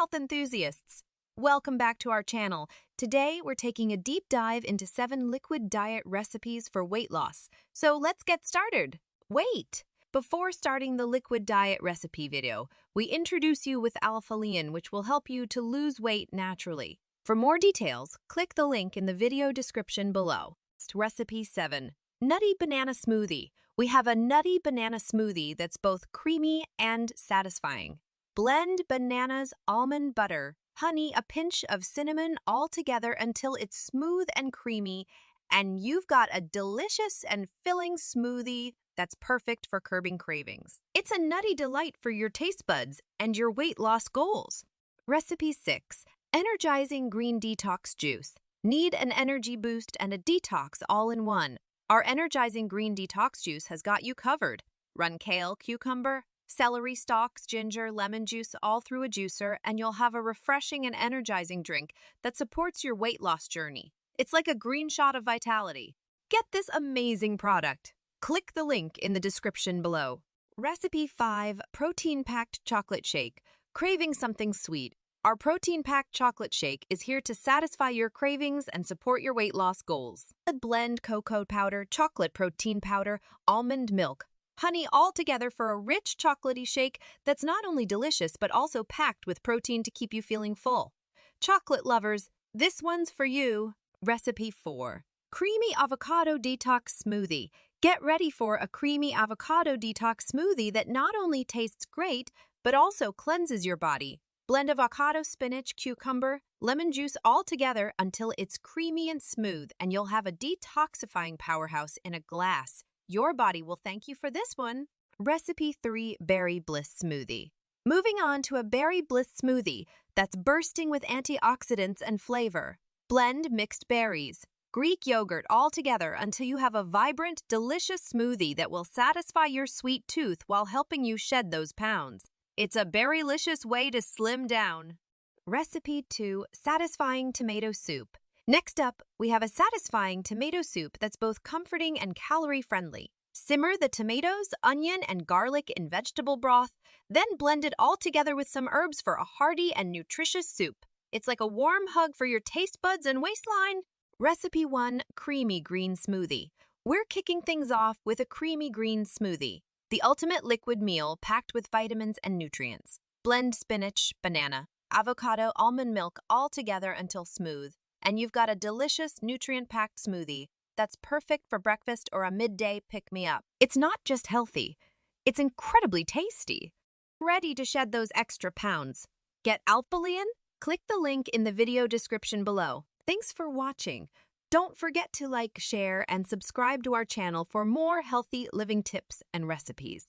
health enthusiasts! Welcome back to our channel. Today, we're taking a deep dive into 7 liquid diet recipes for weight loss. So let's get started. Wait! Before starting the liquid diet recipe video, we introduce you with alpha-liin, which will help you to lose weight naturally. For more details, click the link in the video description below. Recipe 7. Nutty Banana Smoothie. We have a nutty banana smoothie that's both creamy and satisfying. Blend bananas, almond butter, honey, a pinch of cinnamon all together until it's smooth and creamy, and you've got a delicious and filling smoothie that's perfect for curbing cravings. It's a nutty delight for your taste buds and your weight loss goals. Recipe 6. Energizing Green Detox Juice. Need an energy boost and a detox all in one. Our Energizing Green Detox Juice has got you covered. Run kale, cucumber, celery stalks, ginger, lemon juice all through a juicer, and you'll have a refreshing and energizing drink that supports your weight loss journey. It's like a green shot of vitality. Get this amazing product. Click the link in the description below. Recipe 5. Protein-Packed Chocolate Shake. Craving something sweet? Our protein-packed chocolate shake is here to satisfy your cravings and support your weight loss goals. Blend cocoa powder, chocolate protein powder, almond milk, honey all together for a rich chocolatey shake that's not only delicious but also packed with protein to keep you feeling full. Chocolate lovers, this one's for you. Recipe 4. Creamy Avocado Detox Smoothie. Get ready for a creamy avocado detox smoothie that not only tastes great but also cleanses your body. Blend avocado, spinach, cucumber, lemon juice all together until it's creamy and smooth, and you'll have a detoxifying powerhouse in a glass. Your body will thank you for this one. Recipe 3. Berry Bliss Smoothie. Moving on to a Berry Bliss Smoothie that's bursting with antioxidants and flavor. Blend mixed berries, Greek yogurt all together until you have a vibrant, delicious smoothie that will satisfy your sweet tooth while helping you shed those pounds. It's a berry-licious way to slim down. Recipe 2. Satisfying Tomato Soup. Next up, we have a satisfying tomato soup that's both comforting and calorie-friendly. Simmer the tomatoes, onion, and garlic in vegetable broth, then blend it all together with some herbs for a hearty and nutritious soup. It's like a warm hug for your taste buds and waistline. Recipe 1. Creamy Green Smoothie. We're kicking things off with a creamy green smoothie, the ultimate liquid meal packed with vitamins and nutrients. Blend spinach, banana, avocado, almond milk all together until smooth, and you've got a delicious, nutrient-packed smoothie that's perfect for breakfast or a midday pick-me-up. It's not just healthy, it's incredibly tasty. Ready to shed those extra pounds? Get alpha-liin? Click the link in the video description below. Thanks for watching. Don't forget to like, share, and subscribe to our channel for more healthy living tips and recipes.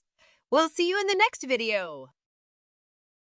We'll see you in the next video!